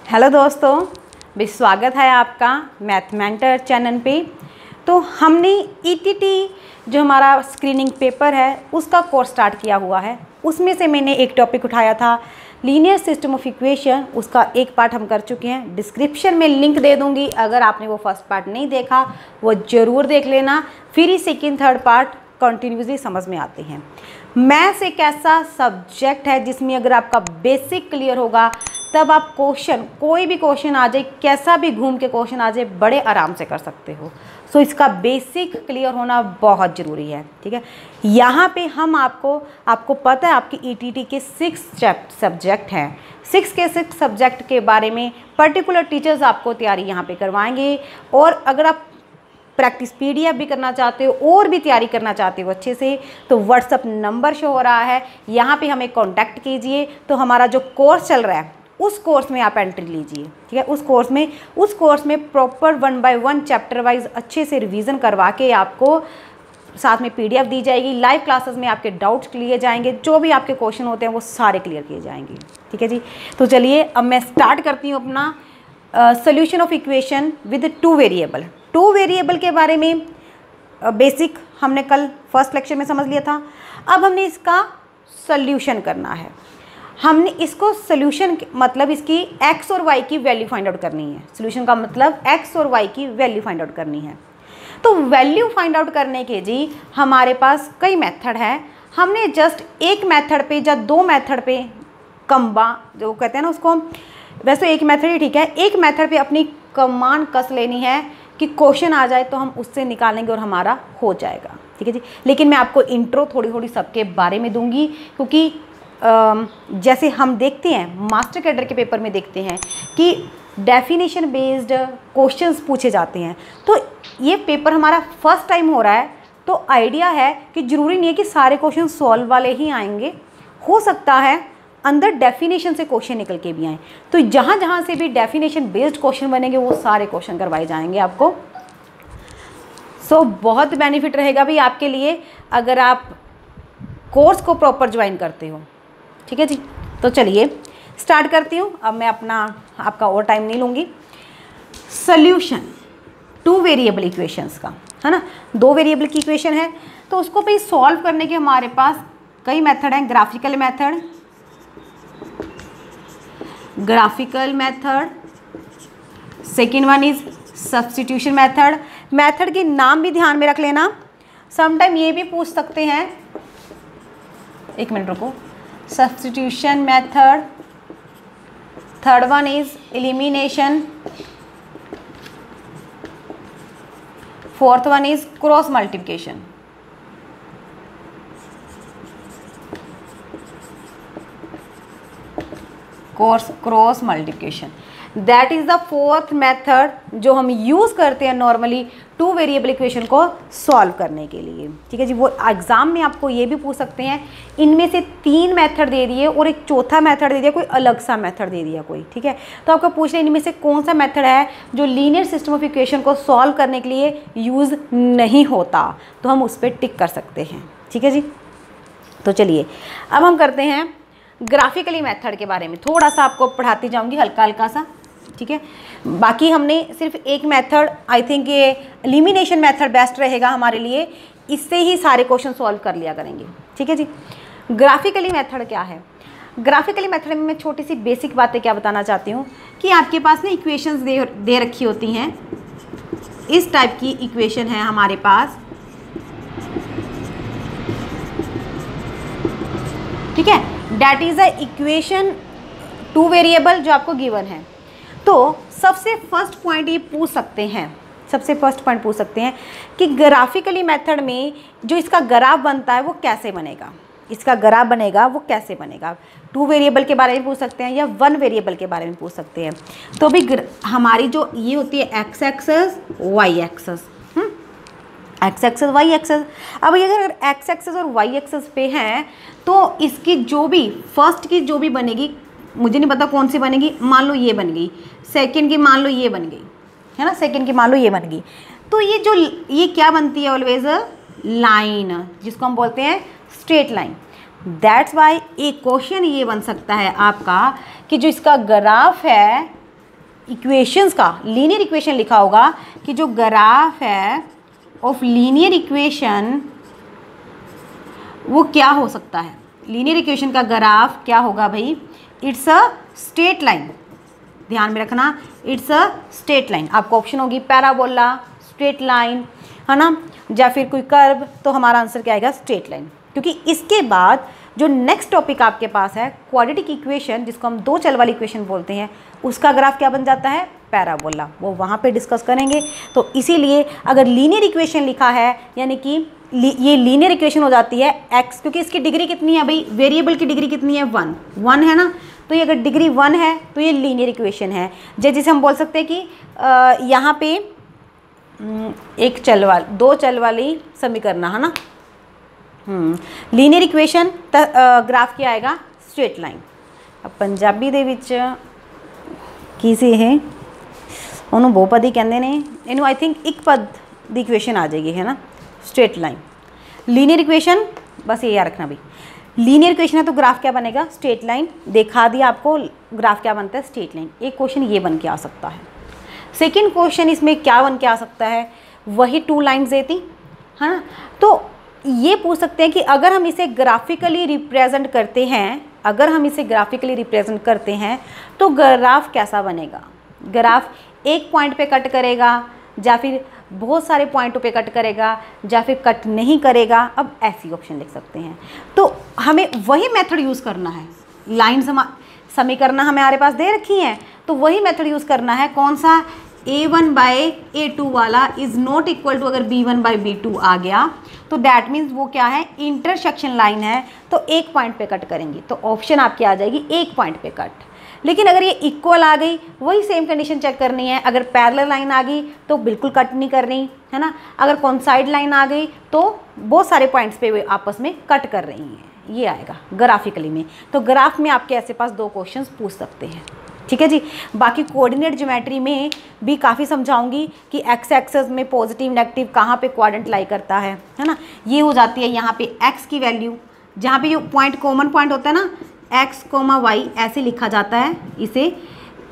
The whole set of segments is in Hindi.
हेलो दोस्तों, भी स्वागत है आपका मैथ मेंटर चैनल पे। तो हमने ईटीटी जो हमारा स्क्रीनिंग पेपर है उसका कोर्स स्टार्ट किया हुआ है। उसमें से मैंने एक टॉपिक उठाया था लीनियर सिस्टम ऑफ इक्वेशन, उसका एक पार्ट हम कर चुके हैं। डिस्क्रिप्शन में लिंक दे दूंगी, अगर आपने वो फर्स्ट पार्ट नहीं देखा वो ज़रूर देख लेना, फिर ही सेकेंड थर्ड पार्ट कंटिन्यूसली समझ में आते हैं। मैथ्स एक ऐसा सब्जेक्ट है जिसमें अगर आपका बेसिक क्लियर होगा तब आप क्वेश्चन, कोई भी क्वेश्चन आ जाए, कैसा भी घूम के क्वेश्चन आ जाए, बड़े आराम से कर सकते हो। सो इसका बेसिक क्लियर होना बहुत ज़रूरी है। ठीक है, यहाँ पे हम आपको पता है आपकी ईटीटी के 6 सब्जेक्ट हैं। 6 सब्जेक्ट के बारे में पर्टिकुलर टीचर्स आपको तैयारी यहाँ पे करवाएंगे। और अगर आप प्रैक्टिस पीडीएफ भी करना चाहते हो और भी तैयारी करना चाहते हो अच्छे से, तो व्हाट्सअप नंबर शो हो रहा है, यहाँ पे हमें कांटेक्ट कीजिए। तो हमारा जो कोर्स चल रहा है उस कोर्स में आप एंट्री लीजिए। ठीक है, उस कोर्स में प्रॉपर 1 बाय 1 चैप्टर वाइज अच्छे से रिवीजन करवा के आपको साथ में पीडीएफ दी जाएगी। लाइव क्लासेस में आपके डाउट्स क्लियर जाएंगे, जो भी आपके क्वेश्चन होते हैं वो सारे क्लियर किए जाएंगे। ठीक है जी, तो चलिए अब मैं स्टार्ट करती हूँ अपना solution of equation with 2 variable. 2 variable के बारे में बेसिक हमने कल फर्स्ट लेक्चर में समझ लिया था। अब हमने इसका सोल्यूशन करना है। हमने इसको सोल्यूशन मतलब इसकी x और y की वैल्यू फाइंड आउट करनी है। सोल्यूशन का मतलब x और y की वैल्यू फाइंड आउट करनी है। तो वैल्यू फाइंड आउट करने के जी हमारे पास कई मेथड है। हमने जस्ट एक मेथड पे या 2 मेथड पे कंबा जो कहते हैं ना उसको, वैसे एक मेथड ही ठीक है, एक मेथड पे अपनी कमांड कस लेनी है कि क्वेश्चन आ जाए तो हम उससे निकालेंगे और हमारा हो जाएगा। ठीक है जी, लेकिन मैं आपको इंट्रो थोड़ी सबके बारे में दूंगी, क्योंकि जैसे हम देखते हैं मास्टर कैडर के पेपर में देखते हैं कि डेफिनेशन बेस्ड क्वेश्चंस पूछे जाते हैं। तो ये पेपर हमारा फर्स्ट टाइम हो रहा है, तो आइडिया है कि ज़रूरी नहीं है कि सारे क्वेश्चन सॉल्व वाले ही आएंगे, हो सकता है अंदर डेफिनेशन से क्वेश्चन निकल के भी आएँ। तो जहाँ जहाँ से भी डेफिनेशन बेस्ड क्वेश्चन बनेंगे वो सारे क्वेश्चन करवाए जाएंगे आपको। सो बहुत बेनिफिट रहेगा भी आपके लिए अगर आप कोर्स को प्रॉपर ज्वाइन करते हो। ठीक है जी, तो चलिए स्टार्ट करती हूँ। अब मैं आपका और टाइम नहीं लूँगी। सॉल्यूशन 2 वेरिएबल इक्वेशंस का है ना, 2 वेरिएबल की इक्वेशन है, तो उसको भी सॉल्व करने के हमारे पास कई मेथड हैं। Graphical method, second one is substitution method. Method के नाम भी ध्यान में रख लेना, समटाइम ये भी पूछ सकते हैं। एक मिनट रुको। Substitution method, third one is elimination, fourth one is cross multiplication. Cross multiplication that is the 4th method जो हम यूज़ करते हैं नॉर्मली 2 वेरिएबल इक्वेशन को सॉल्व करने के लिए। ठीक है जी, वो एग्जाम में आपको ये भी पूछ सकते हैं, इनमें से 3 मेथड दे दिए और एक चौथा मेथड दे दिया, कोई अलग सा मेथड दे दिया कोई। ठीक है, तो आपको पूछ रहे इनमें से कौन सा मेथड है जो लीनियर सिस्टम ऑफ इक्वेशन को सॉल्व करने के लिए यूज़ नहीं होता, तो हम उस पर टिक कर सकते हैं। ठीक है जी, तो चलिए अब हम करते हैं ग्राफिकली मेथड के बारे में। थोड़ा सा आपको पढ़ाती जाऊंगी हल्का सा। ठीक है, बाकी हमने सिर्फ एक मेथड, आई थिंक ये एलिमिनेशन मेथड बेस्ट रहेगा हमारे लिए, इससे ही सारे क्वेश्चन सॉल्व कर लिया करेंगे। ठीक है जी, ग्राफिकली मेथड क्या है? ग्राफिकली मेथड में मैं छोटी सी बेसिक बातें क्या बताना चाहती हूँ कि आपके पास ना इक्वेशंस दे रखी होती हैं। इस टाइप की इक्वेशन है हमारे पास। ठीक है, that is a equation 2 variable जो आपको गिवन है। तो सबसे फर्स्ट पॉइंट ये पूछ सकते हैं कि ग्राफिकली मेथड में जो इसका ग्राफ बनता है वो कैसे बनेगा, 2 वेरिएबल के बारे में पूछ सकते हैं या 1 वेरिएबल के बारे में पूछ सकते हैं। तो भी हमारी जो ये होती है X axis Y axis, X axis Y axis. अब ये अगर एक्स एक्सेस और वाई एक्सेस पे हैं तो इसकी जो भी फर्स्ट की जो भी बनेगी, मुझे नहीं पता कौन सी बनेगी, मान लो ये बन गई, सेकंड की मान लो ये बन गई, है ना, सेकंड की मान लो ये बन गई, तो ये क्या बनती है ऑलवेज लाइन, जिसको हम बोलते हैं स्ट्रेट लाइन। दैट्स वाई एक क्वेश्चन ये बन सकता है आपका कि जो इसका ग्राफ है इक्वेशंस का लीनियर इक्वेशन लिखा होगा कि जो ग्राफ है ऑफ लीनियर इक्वेशन वो क्या हो सकता है। लीनियर इक्वेशन का ग्राफ क्या होगा भाई, इट्स अ स्ट्रेट लाइन, ध्यान में रखना, इट्स अ स्ट्रेट लाइन। आपको ऑप्शन होगी पैराबोला, स्ट्रेट लाइन, है ना, या फिर कोई कर्व, तो हमारा आंसर क्या आएगा, स्ट्रेट लाइन। क्योंकि इसके बाद जो नेक्स्ट टॉपिक आपके पास है क्वाड्रेटिक इक्वेशन, जिसको हम दो चल वाली इक्वेशन बोलते हैं, उसका ग्राफ क्या बन जाता है, पैराबोला, वो वहाँ पे डिस्कस करेंगे। तो इसीलिए अगर लीनियर इक्वेशन लिखा है यानी कि ये लीनियर इक्वेशन हो जाती है x, क्योंकि इसकी डिग्री कितनी है भाई, वेरिएबल की डिग्री कितनी है, 1 है ना, तो ये अगर डिग्री 1 है तो ये लीनियर इक्वेशन है। जैसे हम बोल सकते हैं कि यहाँ पे दो चल वाली समीकरण है ना, ਲੀਨੀਅਰ ਇਕੁਏਸ਼ਨ ਤਾਂ ਗ੍ਰਾਫ ਕੀ ਆਏਗਾ, ਸਟ੍ਰੇਟ ਲਾਈਨ। ਪੰਜਾਬੀ ਦੇ ਵਿੱਚ ਕੀ ਸੀ ਇਹ, ਉਹਨੂੰ ਬਹੁਪਦੀ ਕਹਿੰਦੇ ਨੇ, ਇਹਨੂੰ ਆਈ ਥਿੰਕ ਇੱਕ ਪਦ ਦੀ ਇਕੁਏਸ਼ਨ ਆ ਜਾਏਗੀ, है ना, स्ट्रेट लाइन। लीनियर इक्वेशन बस ये याद रखना भाई, लीनियर इक्वेशन है तो ग्राफ क्या बनेगा, स्ट्रेट लाइन। देखा दिया आपको ग्राफ क्या बनता है, स्ट्रेट लाइन। एक क्वेश्चन ये बन के आ सकता है। सेकंड क्वेश्चन इसमें क्या बन के आ सकता है, वही 2 लाइन्स देती है ना, तो ये पूछ सकते हैं कि अगर हम इसे ग्राफिकली रिप्रेजेंट करते हैं, अगर हम इसे ग्राफिकली रिप्रेजेंट करते हैं तो ग्राफ कैसा बनेगा। ग्राफ एक पॉइंट पे कट करेगा या फिर बहुत सारे पॉइंटों पे कट करेगा या फिर कट नहीं करेगा। अब ऐसी ऑप्शन लिख सकते हैं। तो हमें वही मेथड यूज़ करना है, लाइन समीकरण हमारे पास दे रखी हैं तो वही मेथड यूज़ करना है। कौन सा, a1/a2 वाला इज़ नॉट इक्वल टू, अगर b1/b2 आ गया तो दैट मीन्स वो क्या है, इंटरसेक्शन लाइन है, तो एक पॉइंट पे कट करेंगी, तो ऑप्शन आपकी आ जाएगी एक पॉइंट पे कट। लेकिन अगर ये इक्वल आ गई, वही सेम कंडीशन चेक करनी है। अगर पैरेलल लाइन आ गई तो बिल्कुल कट नहीं करनी, है ना। अगर कॉन्साइड लाइन आ गई तो बहुत सारे पॉइंट्स पे वे आपस में कट कर रही हैं, ये आएगा ग्राफिकली में। तो ग्राफ में आपके ऐसे पास 2 क्वेश्चंस पूछ सकते हैं, ठीक है जी। बाकी कोऑर्डिनेट ज्योमेट्री में भी काफ़ी समझाऊंगी कि एक्स एक्सेस में पॉजिटिव नेगेटिव कहाँ पे क्वाड्रेंट लाई करता है ना। ये हो जाती है यहाँ पे एक्स की वैल्यू, जहाँ पे ये पॉइंट कॉमन पॉइंट होता है ना, एक्स कोमा वाई ऐसे लिखा जाता है इसे।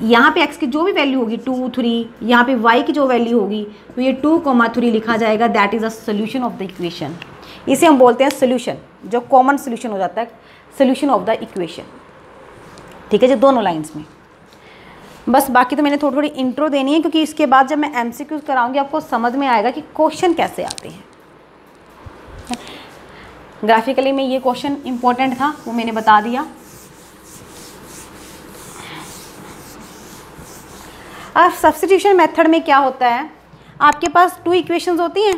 यहाँ पे एक्स की जो भी वैल्यू होगी 2, 3, यहाँ पे वाई की जो वैल्यू होगी तो ये 2, 3 लिखा जाएगा। That is a solution of the equation. इसे हम बोलते हैं सोल्यूशन, जो कॉमन सोल्यूशन हो जाता है, सोल्यूशन ऑफ द इक्वेशन, ठीक है जी, दोनों लाइन्स में। बस बाकी तो मैंने थोड़ी थोड़ी इंट्रो देनी है, क्योंकि इसके बाद जब मैं एमसीक्यूज कराऊंगी आपको समझ में आएगा कि क्वेश्चन कैसे आते हैं। ग्राफिकली में ये क्वेश्चन इंपॉर्टेंट था, वो मैंने बता दिया। अब सब्स्टिट्यूशन मेथड में क्या होता है, आपके पास 2 इक्वेशंस होती हैं।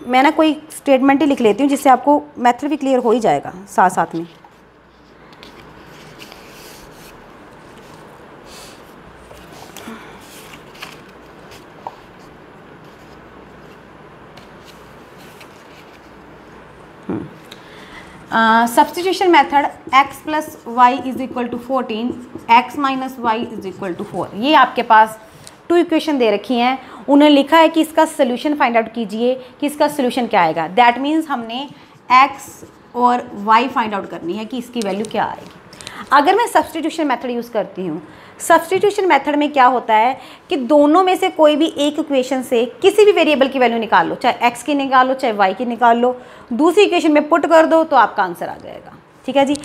मैं ना कोई स्टेटमेंट ही लिख लेती हूँ जिससे आपको मेथड भी क्लियर हो ही जाएगा साथ साथ में। Substitution method x + y = 14, x - y = 4। ये आपके पास 2 इक्वेशन दे रखी हैं। उन्होंने लिखा है कि इसका सोल्यूशन फाइंड आउट कीजिए कि इसका सोल्यूशन क्या आएगा। दैट मीन्स हमने x और y फाइंड आउट करनी है कि इसकी वैल्यू क्या आएगी। अगर मैं सब्स्टिट्यूशन मेथड यूज़ करती हूँ, सब्स्टिट्यूशन मेथड में क्या होता है कि दोनों में से कोई भी एक इक्वेशन से किसी भी वेरिएबल की वैल्यू निकाल लो, चाहे x की निकाल लो चाहे y की निकाल लो, दूसरी इक्वेशन में पुट कर दो तो आपका आंसर आ जाएगा, ठीक है जी।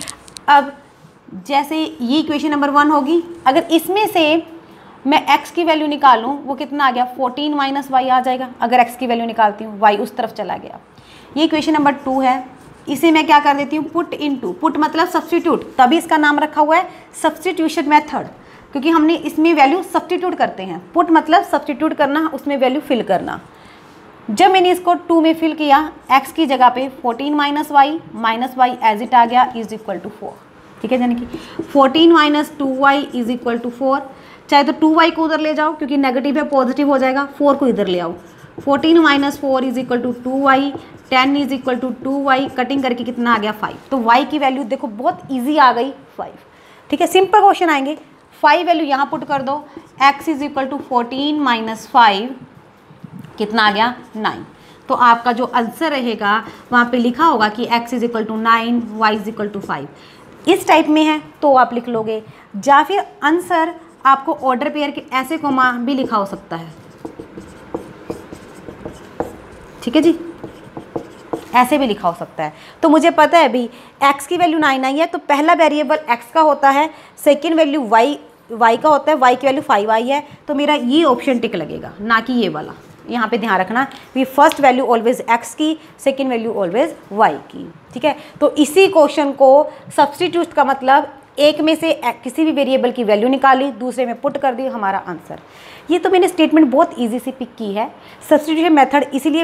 अब जैसे ये इक्वेशन नंबर 1 होगी, अगर इसमें से मैं x की वैल्यू निकालूँ, वो कितना आ गया, 14 - y आ जाएगा। अगर x की वैल्यू निकालती हूँ, y उस तरफ चला गया। ये इक्वेशन नंबर 2 है, इसे मैं क्या कर देती हूँ, पुट इनटू, पुट मतलब सब्स्टिट्यूट, तभी इसका नाम रखा हुआ है सब्स्टिट्यूशन मेथड, क्योंकि हमने इसमें वैल्यू सब्स्टिट्यूट करते हैं। पुट मतलब सब्स्टिट्यूट करना, उसमें वैल्यू फिल करना। जब मैंने इसको 2 में फिल किया, x की जगह पे 14 - y एज इट आ गया = 4, ठीक है। यानी कि 14 - 2y = 4। चाहे तो 2y को उधर ले जाओ क्योंकि नेगेटिव है, पॉजिटिव हो जाएगा, 4 को इधर ले आओ। 14 - 4 = 2y, 10 = 2y, कटिंग करके कितना आ गया, 5। तो y की वैल्यू देखो बहुत ईजी आ गई, 5, ठीक है। सिंपल क्वेश्चन आएंगे, 5 वैल्यू यहाँ पुट कर दो, x = 14 - 5 कितना आ गया, 9। तो आपका जो आंसर रहेगा वहाँ पे लिखा होगा कि x = 9, y = 5। इस टाइप में है तो आप लिख लोगे, या फिर आंसर आपको ऑर्डर पेयर के ऐसे कोमा भी लिखा हो सकता है, ठीक है जी, ऐसे भी लिखा हो सकता है। तो मुझे पता है अभी x की वैल्यू 9 आई है, तो पहला वेरिएबल x का होता है, सेकेंड वैल्यू y का होता है, y की वैल्यू 5 आई है, तो मेरा ये ऑप्शन टिक लगेगा, ना कि ये वाला। यहाँ पे ध्यान रखना कि फर्स्ट वैल्यू ऑलवेज x की, सेकेंड वैल्यू ऑलवेज y की, ठीक है। तो इसी क्वेश्चन को सब्सटीट्यूट का मतलब एक में से किसी भी वेरिएबल की वैल्यू निकाली, दूसरे में पुट कर दी, हमारा आंसर। ये तो मैंने स्टेटमेंट बहुत इजी से पिक की है। सब्सटीट्यूशन मेथड इसीलिए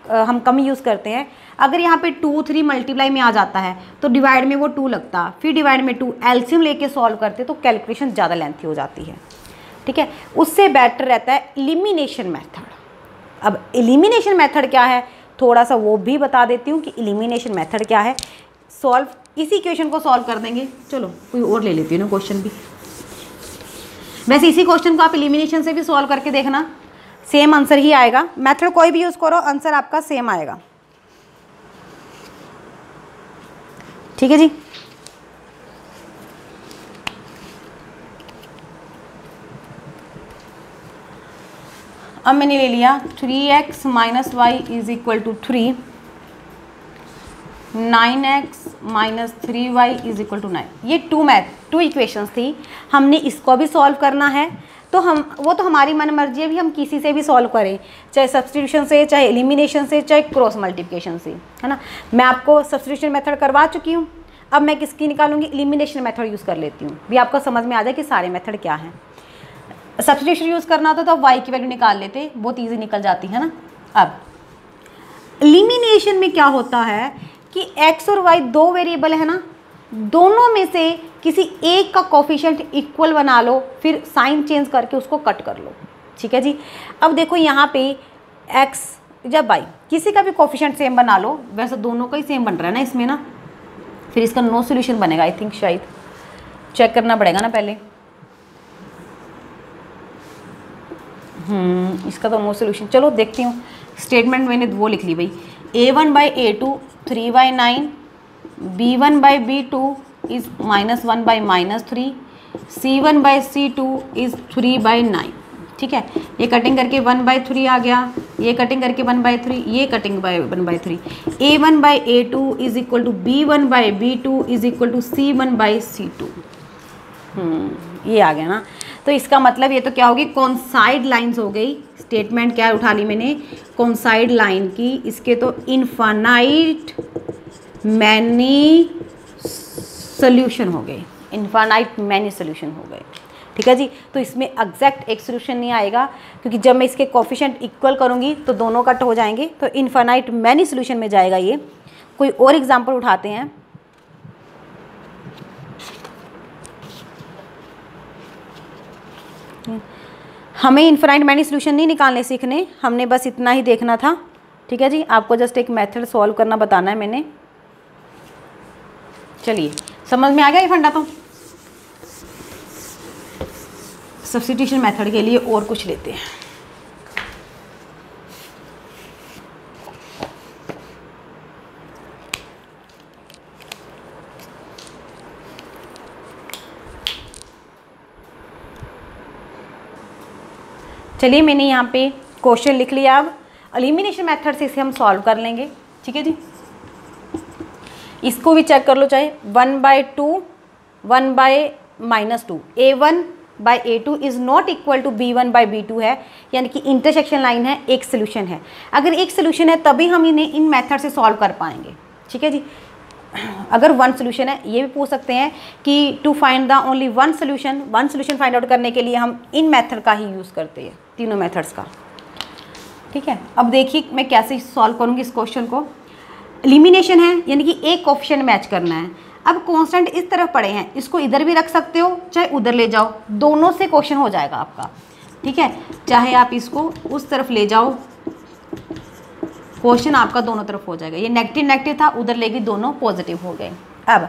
हम कम यूज़ करते हैं। अगर यहाँ पे 2 3 मल्टीप्लाई में आ जाता है तो डिवाइड में वो 2 लगता, फिर डिवाइड में 2, एलसीएम लेके सॉल्व करते तो कैलकुलेशन ज़्यादा लेंथी हो जाती है, ठीक है। उससे बेटर रहता है एलिमिनेशन मेथड। अब एलिमिनेशन मेथड क्या है, थोड़ा सा वो भी बता देती हूँ कि एलिमिनेशन मेथड क्या है। सॉल्व इसी क्वेश्चन को सॉल्व कर देंगे। चलो कोई और ले लेती हूँ ना क्वेश्चन भी। वैसे इसी क्वेश्चन को आप एलिमिनेशन से भी सॉल्व करके देखना, सेम आंसर ही आएगा। मेथड कोई भी यूज़ करो, आंसर आपका सेम आएगा, ठीक है जी। अब मैंने ले लिया 3x minus Y is equal to 3, 9x minus 3y is equal to 9। ये टू इक्वेशंस थी, हमने इसको भी सॉल्व करना है। तो वो तो हमारी मन मर्जी है, भी हम किसी से भी सॉल्व करें, चाहे सब्सटीट्यूशन से, चाहे एलिमिनेशन से, चाहे क्रॉस मल्टीप्लिकेशन से, है ना। मैं आपको सब्सटीट्यूशन मेथड करवा चुकी हूँ, अब मैं किसकी निकालूंगी, एलिमिनेशन मेथड यूज़ कर लेती हूँ, भी आपको समझ में आ जाए कि सारे मेथड क्या हैं। सब्सटीट्यूशन यूज़ करना होता तो आप y की वैल्यू निकाल लेते, बहुत ईजी निकल जाती है ना। अब एलिमिनेशन में क्या होता है कि x और y दो वेरिएबल है ना, दोनों में से किसी एक का कोफिशिएंट इक्वल बना लो, फिर साइन चेंज करके उसको कट कर लो, ठीक है जी। अब देखो यहाँ पे x या y किसी का भी कोफिशिएंट सेम बना लो, वैसे दोनों का ही सेम बन रहा है ना इसमें ना, फिर इसका नो सोल्यूशन बनेगा। आई थिंक शायद चेक करना पड़ेगा ना पहले। इसका तो नो सोल्यूशन, चलो देखती हूँ। स्टेटमेंट मैंने वो लिख ली भाई, a1/a2 3/9, b1/b2 is -1/-3, c1/c2 is 3/9, ठीक है। ये कटिंग करके 1/3 आ गया, ये कटिंग करके 1/3, ये cutting by 1/3, a1/a2 is equal to b1/b2 is equal to c1/c2। ये आ गया ना। तो इसका मतलब ये तो क्या होगी, कॉन्साइड लाइंस हो गई। स्टेटमेंट क्या उठा ली मैंने, कॉन्साइड लाइन की। इसके तो इनफाइनाइट मैनी सोल्यूशन हो गए, इनफाइनाइट मैनी सोल्यूशन हो गए, ठीक है जी। तो इसमें एग्जैक्ट एक सोल्यूशन नहीं आएगा, क्योंकि जब मैं इसके कोफिशिएंट इक्वल करूँगी तो दोनों कट हो जाएंगे, तो इनफाइनाइट मैनी सोल्यूशन में जाएगा ये। कोई और एग्जांपल उठाते हैं। हमें इनफाइनाइट मैनी सोल्यूशन नहीं निकालने सीखने, हमने बस इतना ही देखना था, ठीक है जी। आपको जस्ट एक मेथड सॉल्व करना बताना है मैंने। चलिए समझ में आ गया ये फंडा। तो सब्स्टिट्यूशन मेथड के लिए और कुछ लेते हैं। चलिए मैंने यहाँ पे क्वेश्चन लिख लिया। अब एलिमिनेशन मेथड से इसे हम सॉल्व कर लेंगे, ठीक है जी। इसको भी चेक कर लो, चाहे 1/2 1/-2 a1/a2 is not equal to b1/b2 है, यानी कि इंटरसेक्शन लाइन है, एक सोल्यूशन है। अगर एक सोल्यूशन है तभी हम इन्हें इन मेथड से सॉल्व कर पाएंगे, ठीक है जी। अगर वन सोल्यूशन है, ये भी पूछ सकते हैं कि to find the only one solution find out करने के लिए हम इन मेथड का ही यूज़ करते हैं, तीनों मेथड्स का, ठीक है। अब देखिए मैं कैसे सॉल्व करूँगी इस क्वेश्चन को। एलिमिनेशन है, यानी कि एक कोफिशिएंट मैच करना है। अब कांस्टेंट इस तरफ पड़े हैं, इसको इधर भी रख सकते हो, चाहे उधर ले जाओ, दोनों से क्वेश्चन हो जाएगा आपका, ठीक है। चाहे आप इसको उस तरफ ले जाओ, क्वेश्चन आपका दोनों तरफ हो जाएगा। ये नेगेटिव था, उधर ले गई, दोनों पॉजिटिव हो गए। अब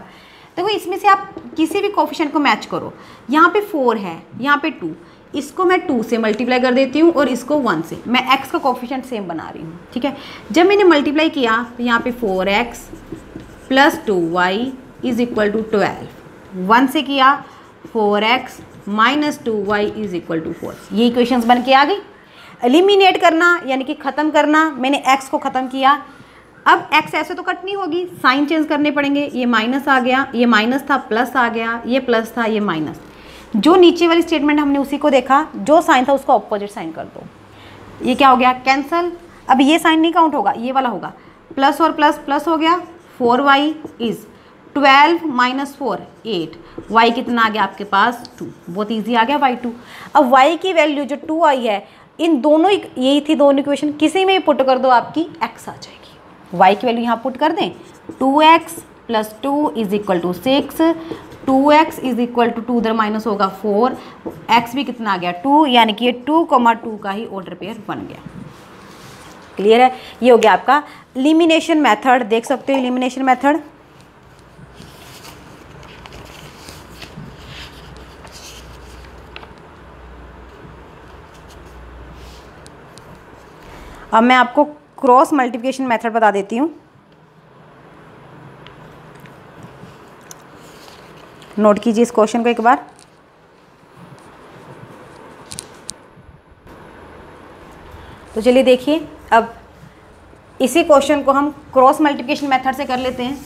देखो इसमें से आप किसी भी कोफिशिएंट को मैच करो। यहाँ पे 4 है, यहाँ पे 2, इसको मैं 2 से मल्टीप्लाई कर देती हूँ और इसको 1 से। मैं x का कोफिशिएंट सेम बना रही हूँ, ठीक है। जब मैंने मल्टीप्लाई किया तो यहाँ पे 4x + 2y is equal to 12, 1 से किया 4x minus 2y is equal to 4। ये इक्वेशंस बन के आ गई। एलिमिनेट करना यानी कि ख़त्म करना, मैंने x को ख़त्म किया। अब x ऐसे तो कट नहीं होगी, साइन चेंज करने पड़ेंगे। ये माइनस आ गया, ये माइनस था प्लस आ गया, ये प्लस था ये माइनस। जो नीचे वाली स्टेटमेंट हमने उसी को देखा, जो साइन था उसका ऑपोजिट साइन कर दो। ये क्या हो गया, कैंसल। अब ये साइन नहीं काउंट होगा, ये वाला होगा। प्लस और प्लस प्लस हो गया, 4y इज़ 12 माइनस 4 8। y कितना आ गया आपके पास 2। बहुत ईजी आ गया y2। अब y की वैल्यू जो 2 आई है, इन दोनों यही थी दोनों इक्वेशन, किसी में भी पुट कर दो आपकी x आ जाएगी। y की वैल्यू यहाँ पुट कर दें, 2x plus 2 is equal to 6, 2x is equal to 2 उधर माइनस होगा 4, x भी कितना आ गया 2, यानी कि ये 2,2 का ही ऑर्डर पेयर बन गया। क्लियर है। ये हो गया आपका एलिमिनेशन मेथड। देख सकते हो एलिमिनेशन मेथड। अब मैं आपको क्रॉस मल्टीप्लिकेशन मेथड बता देती हूँ। नोट कीजिए इस क्वेश्चन को एक बार। तो चलिए देखिए, अब इसी क्वेश्चन को हम क्रॉस मल्टीप्लिकेशन मेथड से कर लेते हैं।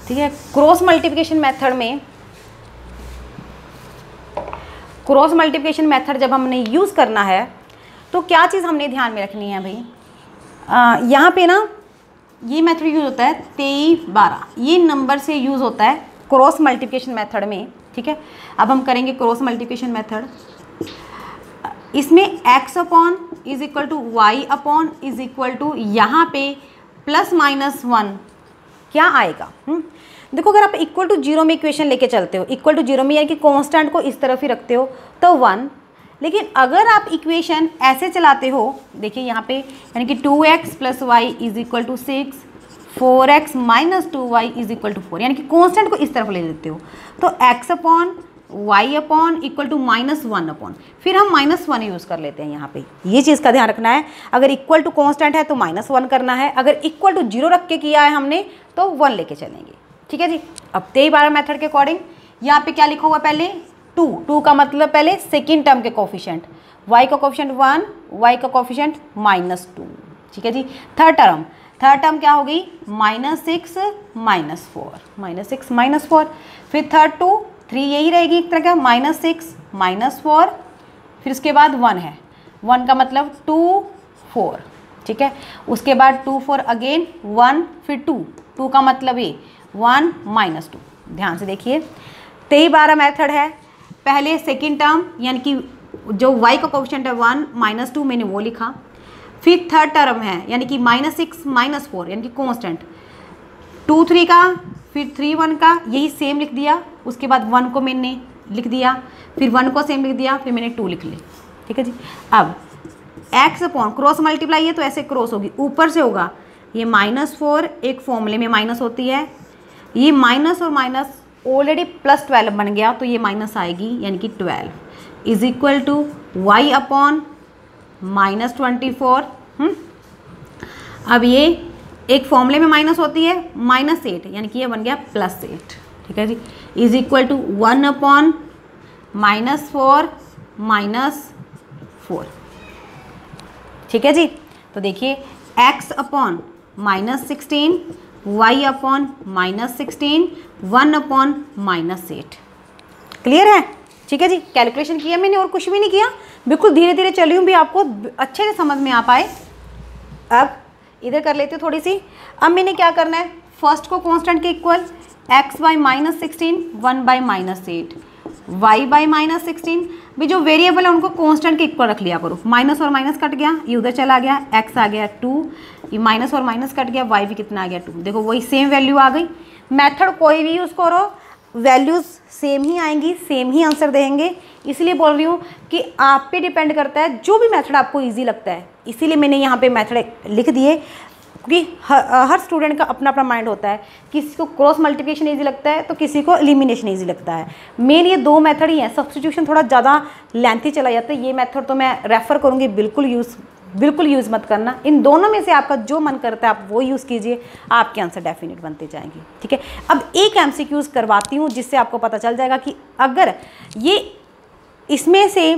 ठीक है, क्रॉस मल्टीप्लिकेशन मेथड जब हमने यूज़ करना है तो क्या चीज़ हमने ध्यान में रखनी है भाई। यहाँ पे ना ये मेथड यूज़ होता है 23 12, ये नंबर से यूज़ होता है क्रॉस मल्टीप्लिकेशन मेथड में। ठीक है, अब हम करेंगे क्रॉस मल्टीप्लिकेशन मेथड। इसमें x upon is equal to Y upon is equal to यहाँ पे प्लस माइनस 1 क्या आएगा। देखो, अगर आप इक्वल टू 0 में इक्वेशन लेके चलते हो, इक्वल टू 0 में यानी कि कांस्टेंट को इस तरफ ही रखते हो तो 1। लेकिन अगर आप इक्वेशन ऐसे चलाते हो, देखिए यहाँ पे यानी कि 2x plus Y is equal to 6, 4x minus 2y is equal to 4, यानी कि कांस्टेंट को इस तरफ ले लेते हो तो x upon y upon equal to minus 1 upon, फिर हम माइनस 1 यूज़ कर लेते हैं यहाँ पे। ये चीज़ का ध्यान रखना है, अगर इक्वल टू कांस्टेंट है तो माइनस 1 करना है, अगर इक्वल टू 0 रख के किया है हमने तो 1 लेके चलेंगे। ठीक है जी। अब 23 12 मेथड के अकॉर्डिंग यहाँ पे क्या लिखा हुआ, पहले 2 का मतलब पहले सेकेंड टर्म के कोफिशिएंट, y का कोफिशिएंट 1, y का कोफिशिएंट -2। ठीक है जी। थर्ड टर्म क्या हो गई, -6 -4, फिर थर्ड 2 3 यही रहेगी एक तरह का, -6 -4, फिर उसके बाद 1 है, 1 का मतलब 2 4। ठीक है, उसके बाद 2 4 अगेन 1, फिर 2 का मतलब ये 1 -2। ध्यान से देखिए, 23 12 मेथड है। पहले सेकेंड टर्म यानी कि जो y का कोफिशिएंट है 1 -2 मैंने वो लिखा, फिर थर्ड टर्म है यानी कि -6 -4 यानी कि कांस्टेंट, 2 3 का, फिर 3 1 का, यही सेम लिख दिया। उसके बाद 1 को मैंने लिख दिया, फिर 1 को सेम लिख दिया, फिर मैंने 2 लिख ली। ठीक है जी। अब x अपॉन क्रॉस मल्टीप्लाई है तो ऐसे क्रॉस होगी, ऊपर से होगा ये -4, एक फॉर्मूले में माइनस होती है, ये माइनस और माइनस ऑलरेडी +12 बन गया तो ये माइनस आएगी, यानी कि 12 is equal to y upon -24। अब ये एक फॉर्मूले में माइनस होती है -8, यानी कि ये बन गया +8। ठीक है जी। Is equal to 1 upon -4 -4। ठीक है जी। तो देखिए x upon -16, y upon -16, 1 upon -8। Clear है। ठीक है जी। कैलकुलेशन किया मैंने और कुछ भी नहीं किया, बिल्कुल धीरे धीरे चली हूँ भी आपको अच्छे से समझ में आ पाए। अब इधर कर लेते थोड़ी सी। अब मैंने क्या करना है, फर्स्ट को कांस्टेंट के equal x by -16, 1 by -8, y by -16, भी जो वेरिएबल है उनको कांस्टेंट के इक्वल रख लिया करो। माइनस और माइनस कट गया, ये उधर चला गया, x आ गया 2, ये माइनस और माइनस कट गया, y भी कितना आ गया 2। देखो वही सेम वैल्यू आ गई। मेथड कोई भी यूज़ करो, वैल्यूज़ सेम ही आएंगी, सेम ही आंसर देंगे। इसलिए बोल रही हूँ कि आप पे डिपेंड करता है जो भी मेथड आपको इजी लगता है। इसीलिए मैंने यहाँ पे मेथड लिख दिए, क्योंकि हर स्टूडेंट का अपना अपना माइंड होता है। किसी को क्रॉस मल्टीप्लिकेशन इजी लगता है तो किसी को एलिमिनेशन इजी लगता है। मेन ये 2 मेथड ही हैं। सब्स्टिट्यूशन थोड़ा ज़्यादा लेंथी चला जाता है, ये मेथड तो मैं रेफ़र करूँगी, बिल्कुल यूज़ बिल्कुल यूज़ मत करना। इन दोनों में से आपका जो मन करता है आप वो यूज़ कीजिए, आपके आंसर डेफिनेट बनते जाएंगे। ठीक है, अब एक MCQs करवाती हूँ जिससे आपको पता चल जाएगा कि अगर ये इसमें से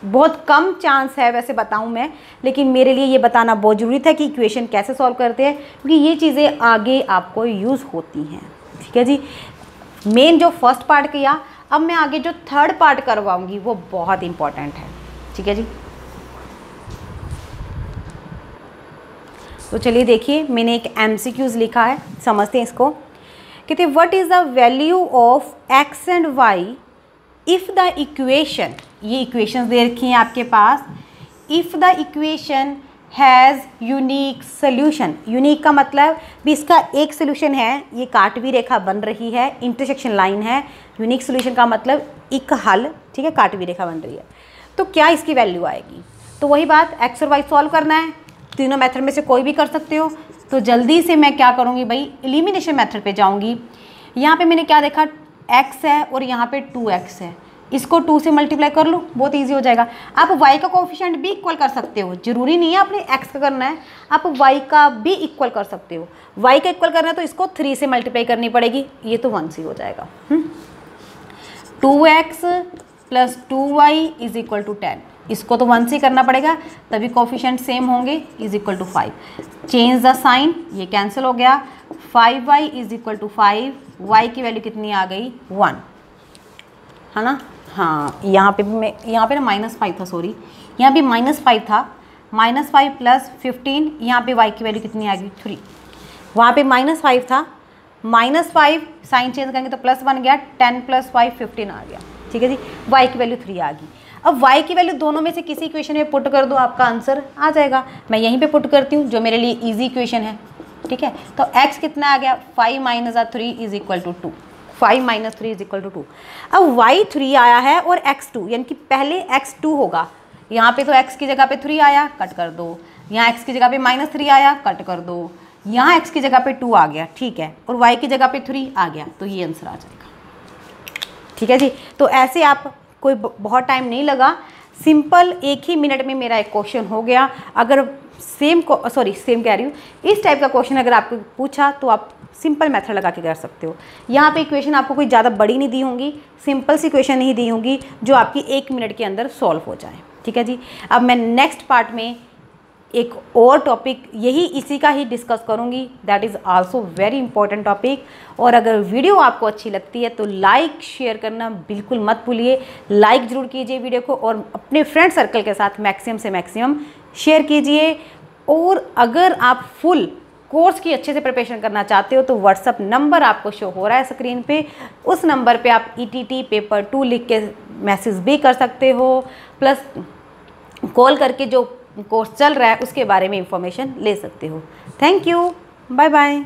बहुत कम चांस है वैसे बताऊं मैं, लेकिन मेरे लिए ये बताना बहुत ज़रूरी था कि इक्वेशन कैसे सॉल्व करते हैं, क्योंकि ये चीज़ें आगे आपको यूज़ होती हैं। ठीक है जी, मेन जो फर्स्ट पार्ट किया, अब मैं आगे जो थर्ड पार्ट करवाऊंगी वो बहुत इंपॉर्टेंट है। ठीक है जी, तो चलिए देखिए, मैंने एक MCQs लिखा है, समझते हैं इसको। कहते what is the value of x and y if the equation, ये इक्वेशंस दे रखी हैं आपके पास, if the equation has unique solution. Unique का मतलब भी इसका एक सोल्यूशन है, ये काटवी रेखा बन रही है, इंटरसेक्शन लाइन है। यूनिक सोल्यूशन का मतलब एक हल, ठीक है, काटवी रेखा बन रही है। तो क्या इसकी वैल्यू आएगी? तो वही बात, x और y सॉल्व करना है, तीनों मेथड में से कोई भी कर सकते हो। तो जल्दी से मैं क्या करूँगी भाई, एलिमिनेशन मेथड पे जाऊँगी। यहाँ पे मैंने क्या देखा, x है और यहाँ पे 2x है, इसको 2 से मल्टीप्लाई कर लो, बहुत इजी हो जाएगा। आप y का कोफिशिएंट भी इक्वल कर सकते हो, जरूरी नहीं है आपने x का करना है, आप y का भी इक्वल कर सकते हो। y का इक्वल करना है तो इसको 3 से मल्टीप्लाई करनी पड़ेगी, ये तो 1 से हो जाएगा। 2x plus 2y is equal to 10, इसको तो 1 से करना पड़ेगा, तभी कोफिशिएंट सेम होंगे, is equal to 5। Change the sign, ये कैंसिल हो गया। 5y is equal to 5, y की वैल्यू कितनी आ गई, 1, है ना। हाँ, यहाँ पे ना -5 था, सॉरी, यहाँ पे -5 था, -5 प्लस 15, यहाँ पे y की वैल्यू कितनी आ गई, 3। वहाँ पे -5 था, -5 साइन चेंज करेंगे तो प्लस बन गया, 10 प्लस 5 15 आ गया। ठीक है जी, y की वैल्यू 3 आ गई। अब y की वैल्यू दोनों में से किसी इक्वेशन में पुट कर दो, आपका आंसर आ जाएगा। मैं यहीं पे पुट करती हूँ, जो मेरे लिए इजी इक्वेशन है। ठीक है, तो x कितना आ गया, 5 minus 3 is equal to 2, 5 minus 3 is equal to 2। अब y 3 आया है और x 2, यानी कि पहले x 2 होगा। यहाँ पे तो x की जगह पे 3 आया, कट कर दो। यहाँ x की जगह पे -3 आया, कट कर दो। यहाँ x की जगह पे 2 आ गया, ठीक है, और y की जगह पे 3 आ गया, तो ये आंसर आ जाएगा। ठीक है जी, तो ऐसे आप कोई बहुत टाइम नहीं लगा, सिंपल 1 ही मिनट में मेरा एक क्वेश्चन हो गया। अगर सेम कह रही हूँ, इस टाइप का क्वेश्चन अगर आपको पूछा तो आप सिंपल मेथड लगा के कर सकते हो। यहाँ पे इक्वेशन आपको कोई ज़्यादा बड़ी नहीं दी होंगी, सिंपल सी इक्वेशन ही दी होंगी जो आपकी 1 मिनट के अंदर सॉल्व हो जाए। ठीक है जी, अब मैं नेक्स्ट पार्ट में एक और टॉपिक यही इसी का ही डिस्कस करूंगी, that is also very important topic. और अगर वीडियो आपको अच्छी लगती है तो लाइक शेयर करना बिल्कुल मत भूलिए, लाइक ज़रूर कीजिए वीडियो को, और अपने फ्रेंड सर्कल के साथ मैक्सिमम से मैक्सिमम शेयर कीजिए। और अगर आप फुल कोर्स की अच्छे से प्रिपरेशन करना चाहते हो तो व्हाट्सअप नंबर आपको शो हो रहा है स्क्रीन पे, उस नंबर पे आप ETT पेपर 2 लिख के मैसेज भी कर सकते हो, प्लस कॉल करके जो कोर्स चल रहा है उसके बारे में इंफॉर्मेशन ले सकते हो। Thank you, bye bye.